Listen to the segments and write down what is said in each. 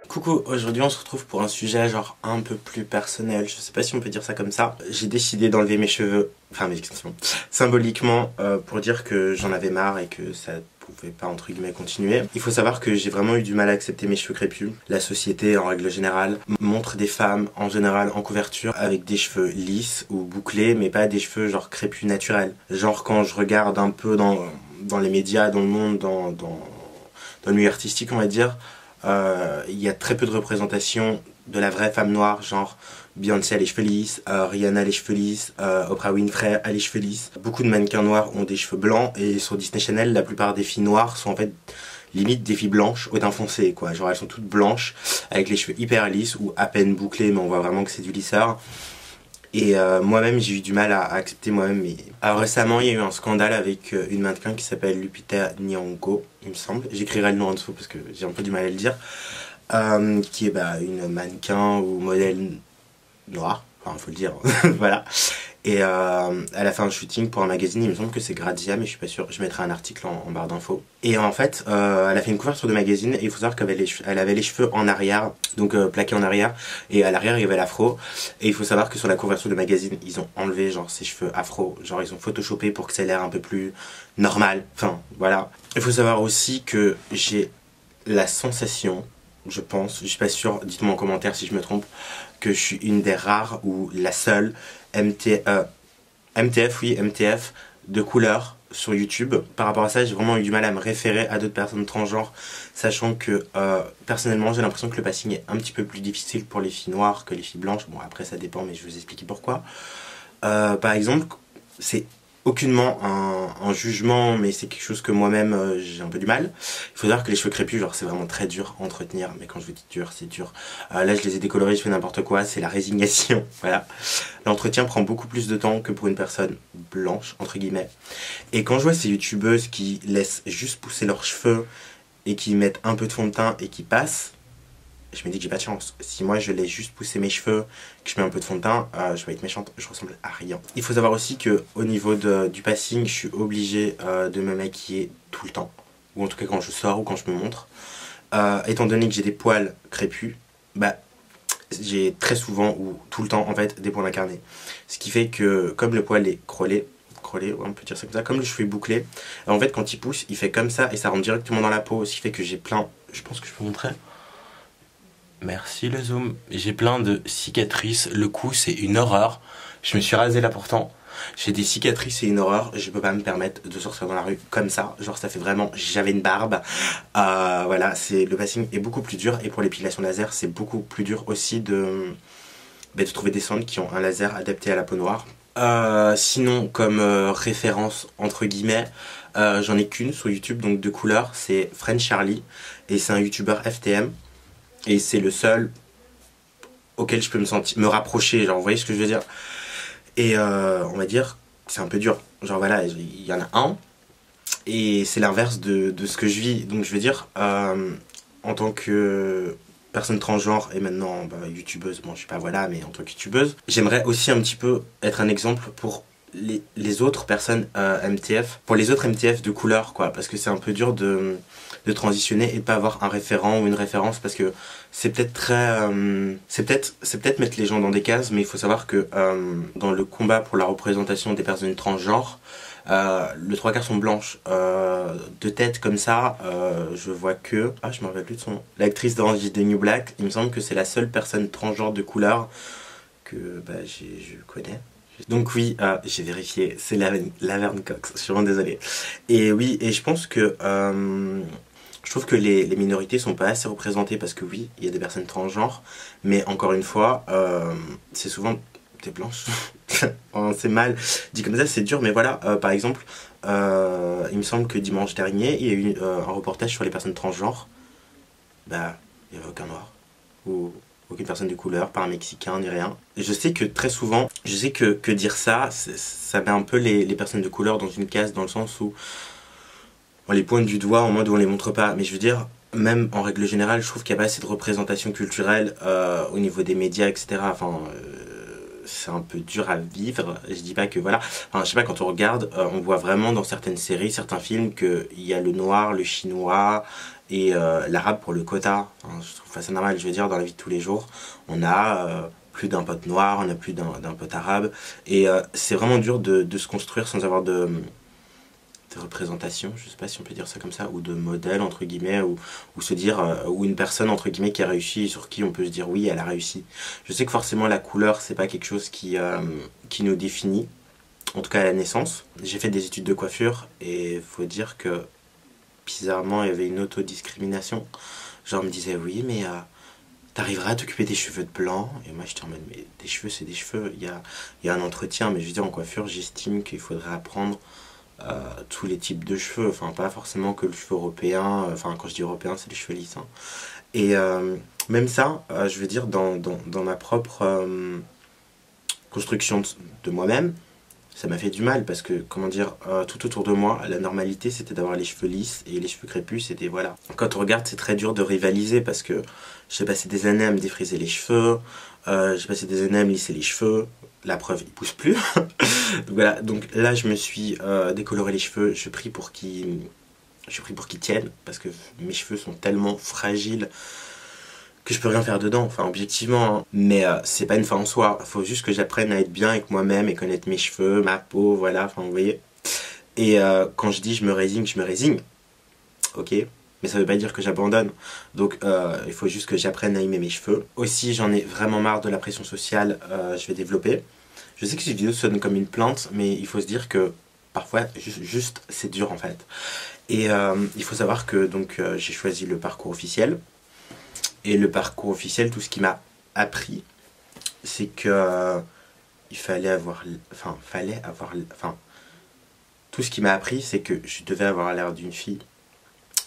Coucou, aujourd'hui on se retrouve pour un sujet genre un peu plus personnel, je sais pas si on peut dire ça comme ça. J'ai décidé d'enlever mes cheveux, enfin mes extensions, symboliquement pour dire que j'en avais marre et que ça pouvait pas entre guillemets continuer. Il faut savoir que j'ai vraiment eu du mal à accepter mes cheveux crépus. La société en règle générale montre des femmes en général en couverture avec des cheveux lisses ou bouclés mais pas des cheveux genre crépus naturels. Genre quand je regarde un peu dans les médias, dans le monde, dans le milieu artistique on va dire, il y a très peu de représentation de la vraie femme noire, genre Beyoncé a les cheveux lisses, Rihanna a les cheveux lisses, Oprah Winfrey a les cheveux lisses. Beaucoup de mannequins noirs ont des cheveux blancs et sur Disney Channel, la plupart des filles noires sont en fait limite des filles blanches au teint foncé quoi. Genre elles sont toutes blanches avec les cheveux hyper lisses ou à peine bouclés mais on voit vraiment que c'est du lisseur. Et moi-même j'ai eu du mal à accepter moi-même. Alors récemment il y a eu un scandale avec une mannequin qui s'appelle Lupita Nyong'o, il me semble. J'écrirai le nom en dessous parce que j'ai un peu du mal à le dire. Qui est une mannequin ou modèle noire, enfin faut le dire, voilà. Et elle a fait un shooting pour un magazine, il me semble que c'est Grazia, mais je suis pas sûr, je mettrai un article en barre d'infos. Et en fait, elle a fait une couverture de magazine et il faut savoir qu'elle avait les cheveux en arrière, donc plaqués en arrière, et à l'arrière il y avait l'afro. Et il faut savoir que sur la couverture de magazine, ils ont enlevé genre ses cheveux afro, genre ils ont photoshopé pour que ça ait l'air un peu plus normal, enfin voilà. Il faut savoir aussi que j'ai la sensation, je pense, je suis pas sûr, dites-moi en commentaire si je me trompe, que je suis une des rares ou la seule MTF de couleur sur YouTube. Par rapport à ça, j'ai vraiment eu du mal à me référer à d'autres personnes transgenres, sachant que personnellement j'ai l'impression que le passing est un petit peu plus difficile pour les filles noires que les filles blanches. Bon après ça dépend mais je vais vous expliquer pourquoi. Par exemple, c'est aucunement un jugement, mais c'est quelque chose que moi-même j'ai un peu du mal. Il faut savoir que les cheveux crépus, genre c'est vraiment très dur à entretenir, mais quand je vous dis dur, c'est dur. Là je les ai décolorés, je fais n'importe quoi, c'est la résignation, voilà. L'entretien prend beaucoup plus de temps que pour une personne blanche, entre guillemets. Et quand je vois ces youtubeuses qui laissent juste pousser leurs cheveux et qui mettent un peu de fond de teint et qui passent, je me dis que j'ai pas de chance. Si moi je laisse juste pousser mes cheveux, que je mets un peu de fond de teint, je vais être méchante, je ressemble à rien. Il faut savoir aussi que au niveau du passing, je suis obligée de me maquiller tout le temps. Ou en tout cas quand je sors ou quand je me montre. Étant donné que j'ai des poils crépus, j'ai très souvent ou tout le temps en fait des poils incarnés. Ce qui fait que comme le poil est crôlé, on peut dire ça comme ça, comme le cheveu est bouclé, en fait quand il pousse, il fait comme ça et ça rentre directement dans la peau. Ce qui fait que j'ai plein, je pense que je peux montrer. Merci le zoom. J'ai plein de cicatrices. Le cou c'est une horreur. Je me suis rasé là pourtant. J'ai des cicatrices et une horreur. Je peux pas me permettre de sortir dans la rue comme ça. Genre ça fait vraiment... J'avais une barbe. Voilà, le passing est beaucoup plus dur. Et pour l'épilation laser c'est beaucoup plus dur aussi de trouver des cendres qui ont un laser adapté à la peau noire. Sinon comme référence entre guillemets, j'en ai qu'une sur YouTube donc de couleur. C'est French Charlie. Et c'est un youtubeur FTM. Et c'est le seul auquel je peux me rapprocher, genre vous voyez ce que je veux dire. Et on va dire c'est un peu dur, genre voilà il y en a un et c'est l'inverse de ce que je vis. Donc je veux dire en tant que personne transgenre et maintenant youtubeuse, bon je sais pas voilà, mais en tant que youtubeuse, j'aimerais aussi un petit peu être un exemple pour les autres personnes MTF, pour les autres MTF de couleur quoi, parce que c'est un peu dur de transitionner et de pas avoir un référent ou une référence, parce que c'est peut-être très c'est peut-être mettre les gens dans des cases, mais il faut savoir que dans le combat pour la représentation des personnes transgenres, le 3/4 sont blanches. De tête comme ça, je vois que... Ah, je me rappelle plus de son nom. L'actrice d'Orange is the New Black, il me semble que c'est la seule personne transgenre de couleur que je connais. Donc oui, j'ai vérifié, c'est Laverne Cox, je suis vraiment désolée. Et oui, et je pense que... je trouve que les minorités sont pas assez représentées, parce que oui, il y a des personnes transgenres, mais encore une fois, c'est souvent des blanches. C'est mal dit comme ça, c'est dur, mais voilà, par exemple, il me semble que dimanche dernier, il y a eu un reportage sur les personnes transgenres. Il n'y avait aucun noir, ou aucune personne de couleur, pas un Mexicain ni rien. Et je sais que très souvent, je sais que dire ça, ça met un peu les personnes de couleur dans une case, dans le sens où on les pointe du doigt en mode où on les montre pas. Mais je veux dire, même en règle générale, je trouve qu'il n'y a pas assez de représentation culturelle au niveau des médias, etc. Enfin, c'est un peu dur à vivre. Je dis pas que voilà, enfin, je sais pas, quand on regarde, on voit vraiment dans certaines séries, certains films, qu'il y a le noir, le chinois et l'arabe pour le quota. Enfin, je trouve ça normal, je veux dire, dans la vie de tous les jours, on a plus d'un pote noir, on a plus d'un pote arabe, et c'est vraiment dur de se construire sans avoir de représentation, je sais pas si on peut dire ça comme ça, ou de modèle entre guillemets, ou se dire, ou une personne entre guillemets qui a réussi, sur qui on peut se dire oui, elle a réussi. Je sais que forcément la couleur c'est pas quelque chose qui nous définit, en tout cas à la naissance. J'ai fait des études de coiffure et faut dire que bizarrement il y avait une autodiscrimination. Genre on me disait oui mais t'arriveras à t'occuper des cheveux de blanc, et moi j'étais en mode mais des cheveux c'est des cheveux, il y a un entretien, mais je veux dire en coiffure j'estime qu'il faudrait apprendre tous les types de cheveux, enfin pas forcément que le cheveu européen, enfin quand je dis européen c'est les cheveux lisses. Hein. Et même ça, je veux dire, dans ma propre construction de moi-même, ça m'a fait du mal parce que, comment dire, tout autour de moi, la normalité c'était d'avoir les cheveux lisses et les cheveux crépus, c'était voilà. Quand on regarde, c'est très dur de rivaliser parce que j'ai passé des années à me défriser les cheveux, j'ai passé des années à me lisser les cheveux, la preuve, ils poussent plus. Donc voilà, donc là je me suis décoloré les cheveux, je prie pour qu'ils tiennent parce que mes cheveux sont tellement fragiles que je peux rien faire dedans, enfin objectivement, hein. Mais c'est pas une fin en soi, faut juste que j'apprenne à être bien avec moi-même et connaître mes cheveux, ma peau, voilà, enfin vous voyez. Et quand je dis je me résigne, ok, mais ça veut pas dire que j'abandonne. Donc il faut juste que j'apprenne à aimer mes cheveux. Aussi j'en ai vraiment marre de la pression sociale, je vais développer. Je sais que cette vidéo sonne comme une plainte, mais il faut se dire que parfois juste c'est dur en fait. Et il faut savoir que donc j'ai choisi le parcours officiel. Et le parcours officiel, tout ce qui m'a appris, c'est que il fallait avoir, tout ce qui m'a appris, c'est que je devais avoir l'air d'une fille.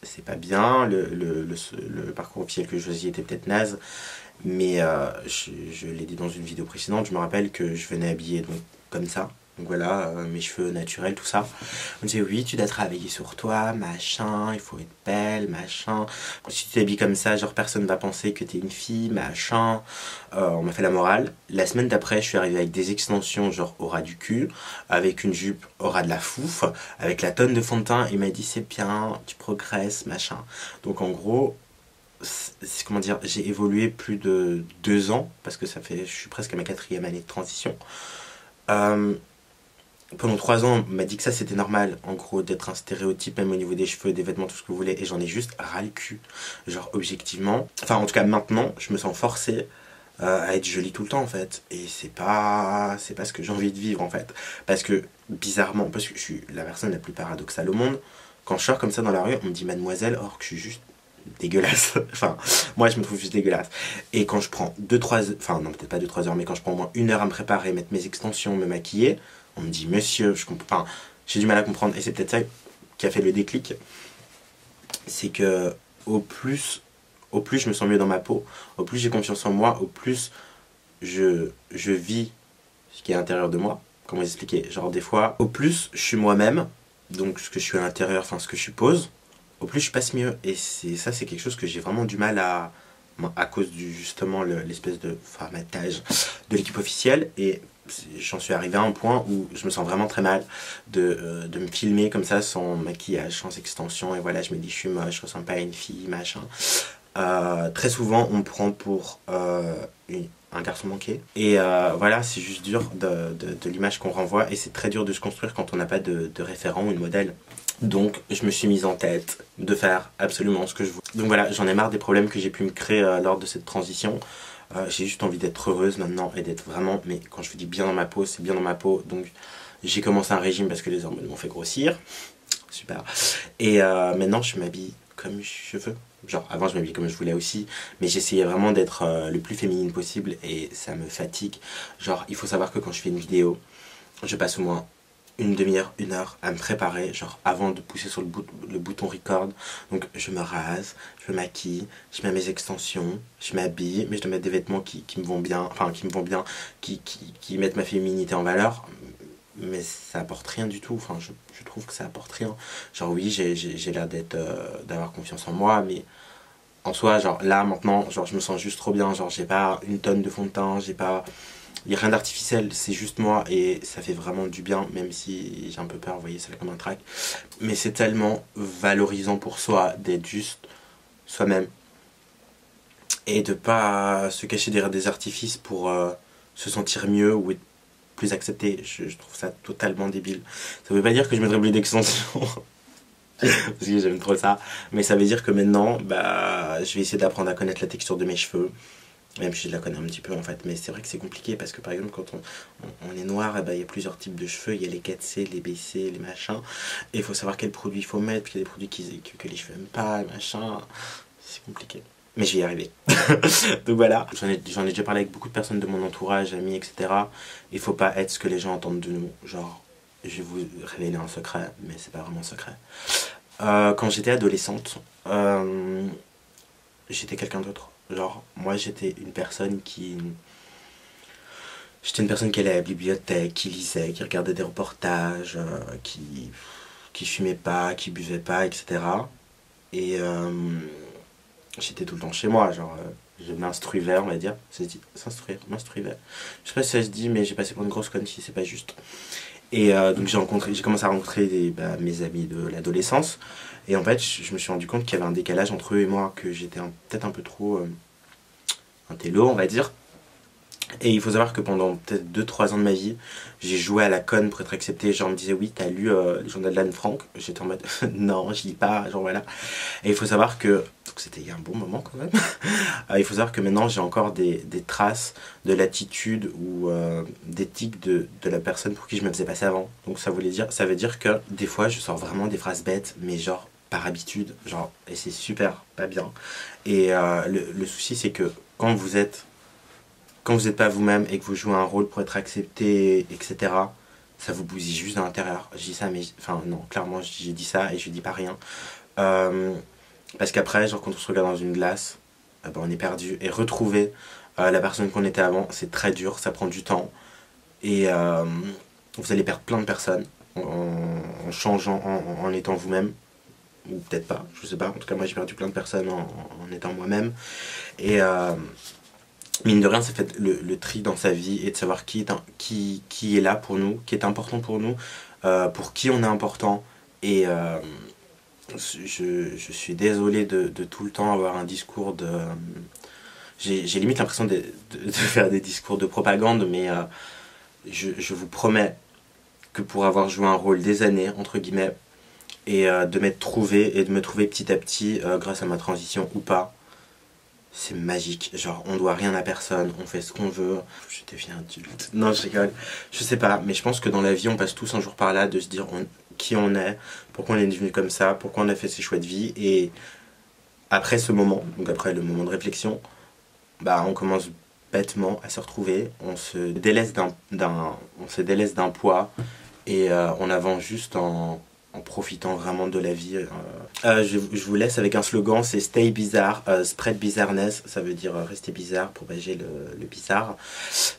C'est pas bien, le parcours officiel que je choisis était peut-être naze, mais je l'ai dit dans une vidéo précédente, je me rappelle que je venais habillée donc, comme ça. Donc voilà, mes cheveux naturels, tout ça. On me disait oui, tu dois travailler sur toi, machin, il faut être belle, machin. Si tu t'habilles comme ça, genre personne va penser que t'es une fille, machin. On m'a fait la morale. La semaine d'après, je suis arrivée avec des extensions genre au ras du cul, avec une jupe au ras de la fouf, avec la tonne de fond de teint. Il m'a dit c'est bien, tu progresses, machin. Donc en gros, comment dire, j'ai évolué plus de 2 ans, parce que ça fait, je suis presque à ma 4e année de transition. Pendant 3 ans, on m'a dit que ça c'était normal, en gros, d'être un stéréotype, même au niveau des cheveux, des vêtements, tout ce que vous voulez, et j'en ai juste ras le cul. Genre, objectivement, enfin, en tout cas, maintenant, je me sens forcé à être jolie tout le temps, en fait. Et c'est pas ce que j'ai envie de vivre, en fait. Parce que, bizarrement, parce que je suis la personne la plus paradoxale au monde, quand je sors comme ça dans la rue, on me dit mademoiselle, or que je suis juste dégueulasse. Enfin, moi, je me trouve juste dégueulasse. Et quand je prends 2-3 enfin, non, peut-être pas 2-3 heures, mais quand je prends au moins 1 heure à me préparer, mettre mes extensions, me maquiller, on me dit monsieur, je comprends. Enfin, j'ai du mal à comprendre. Et c'est peut-être ça qui a fait le déclic. C'est que au plus je me sens mieux dans ma peau, au plus j'ai confiance en moi, au plus je vis ce qui est à l'intérieur de moi. Comment expliquer? Genre des fois, au plus je suis moi-même, donc ce que je suis à l'intérieur, enfin ce que je suppose, au plus je passe mieux. Et ça c'est quelque chose que j'ai vraiment du mal à cause du justement l'espèce de formatage de l'équipe officielle. Et j'en suis arrivé à un point où je me sens vraiment très mal de me filmer comme ça sans maquillage, sans extension, et voilà je me dis je suis moche, je ressemble pas à une fille, machin. Très souvent on me prend pour un garçon manqué, et voilà c'est juste dur de l'image qu'on renvoie, et c'est très dur de se construire quand on n'a pas de référent ou de modèle. Donc je me suis mise en tête de faire absolument ce que je veux. Donc voilà, j'en ai marre des problèmes que j'ai pu me créer lors de cette transition. J'ai juste envie d'être heureuse maintenant et d'être vraiment, mais quand je vous dis bien dans ma peau, c'est bien dans ma peau. Donc j'ai commencé un régime parce que les hormones m'ont fait grossir. Super. Et maintenant je m'habille comme je veux. Genre avant je m'habillais comme je voulais aussi, mais j'essayais vraiment d'être le plus féminine possible et ça me fatigue. Genre il faut savoir que quand je fais une vidéo, je passe au moins une demi-heure, 1 heure à me préparer, genre avant de pousser sur le bouton record. Donc je me rase, je me maquille, je mets mes extensions, je m'habille, mais je dois mettre des vêtements qui me vont bien, enfin qui me vont bien, qui mettent ma féminité en valeur. Mais ça apporte rien du tout, enfin je trouve que ça apporte rien. Genre oui, j'ai l'air d'avoir confiance en moi, mais en soi, genre là maintenant, genre je me sens juste trop bien, genre j'ai pas une tonne de fond de teint, j'ai pas Il n'y a rien d'artificiel, c'est juste moi et ça fait vraiment du bien, même si j'ai un peu peur, vous voyez, ça fait comme un trac. Mais c'est tellement valorisant pour soi d'être juste soi-même et de pas se cacher derrière des artifices pour se sentir mieux ou être plus accepté. Je trouve ça totalement débile. Ça veut pas dire que je mettrai plus d'extensions, parce que j'aime trop ça, mais ça veut dire que maintenant, bah, je vais essayer d'apprendre à connaître la texture de mes cheveux. Même si je la connais un petit peu en fait, mais c'est vrai que c'est compliqué parce que par exemple quand on est noir, eh ben, il y a plusieurs types de cheveux, il y a les 4C, les BC, les machins, et il faut savoir quel produit il faut mettre, puis il y a des produits que les cheveux n'aiment pas, machin, c'est compliqué. Mais je vais y arriver. Donc voilà, j'en ai déjà parlé avec beaucoup de personnes de mon entourage, amis, etc. Il faut pas être ce que les gens entendent de nous, genre, je vais vous révéler un secret, mais c'est pas vraiment un secret. Quand j'étais adolescente, j'étais quelqu'un d'autre. Genre, moi j'étais une personne qui... J'étais une personne qui allait à la bibliothèque, qui lisait, qui regardait des reportages, qui fumait pas, qui buvait pas, etc. Et j'étais tout le temps chez moi, genre, je m'instruisais, on va dire. Ça se dit, s'instruire, m'instruisais. Je sais pas si ça se dit, mais j'ai passé pour une grosse conne si c'est pas juste. Et donc j'ai commencé à rencontrer mes amis de l'adolescence. Et en fait, je me suis rendu compte qu'il y avait un décalage entre eux et moi, que j'étais peut-être un peu trop un télo, on va dire. Et il faut savoir que pendant peut-être 2-3 ans de ma vie, j'ai joué à la conne pour être accepté. Genre, on me disait, oui, t'as lu le journal d'Anne Frank. J'étais en mode, non, je lis pas, genre voilà. Et il faut savoir que, donc c'était il y a un bon moment quand même. Il faut savoir que maintenant, j'ai encore des traces de l'attitude ou d'éthique de la personne pour qui je me faisais passer avant. Donc ça veut dire que des fois, je sors vraiment des phrases bêtes, mais genre par habitude, genre, et c'est super pas bien. Et le souci, c'est que quand vous n'êtes pas vous-même et que vous jouez un rôle pour être accepté, etc., ça vous bousille juste à l'intérieur. Je dis ça, mais... Enfin, non, clairement, j'ai dit ça et je dis pas rien. Parce qu'après, genre, quand on se regarde dans une glace, ben, on est perdu. Et retrouver la personne qu'on était avant, c'est très dur, ça prend du temps. Et vous allez perdre plein de personnes en changeant, en étant vous-même. Ou peut-être pas, je sais pas. En tout cas, moi, j'ai perdu plein de personnes en étant moi-même. Et... mine de rien, ça fait le tri dans sa vie et de savoir qui est là pour nous, qui est important pour nous, pour qui on est important. Et je suis désolé de tout le temps avoir un discours de... J'ai limite l'impression de faire des discours de propagande, mais je vous promets que pour avoir joué un rôle des années, entre guillemets, et de m'être trouvé et de me trouver petit à petit grâce à ma transition ou pas, c'est magique, genre on doit rien à personne, on fait ce qu'on veut. Je deviens adulte. Non, je rigole. Je sais pas, mais je pense que dans la vie on passe tous un jour par là de se dire qui on est, pourquoi on est devenu comme ça, pourquoi on a fait ces choix de vie. Et après ce moment, donc après le moment de réflexion, bah on commence bêtement à se retrouver, on se délaisse d'un poids et on avance juste en profitant vraiment de la vie. Je vous laisse avec un slogan, c'est Stay Bizarre, Spread Bizarreness, ça veut dire rester bizarre, propager le bizarre.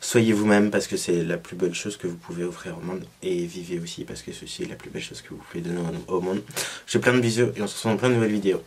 Soyez vous-même parce que c'est la plus belle chose que vous pouvez offrir au monde, et vivez aussi parce que ceci est la plus belle chose que vous pouvez donner au monde. Je fais plein de bisous et on se retrouve dans plein de nouvelles vidéos.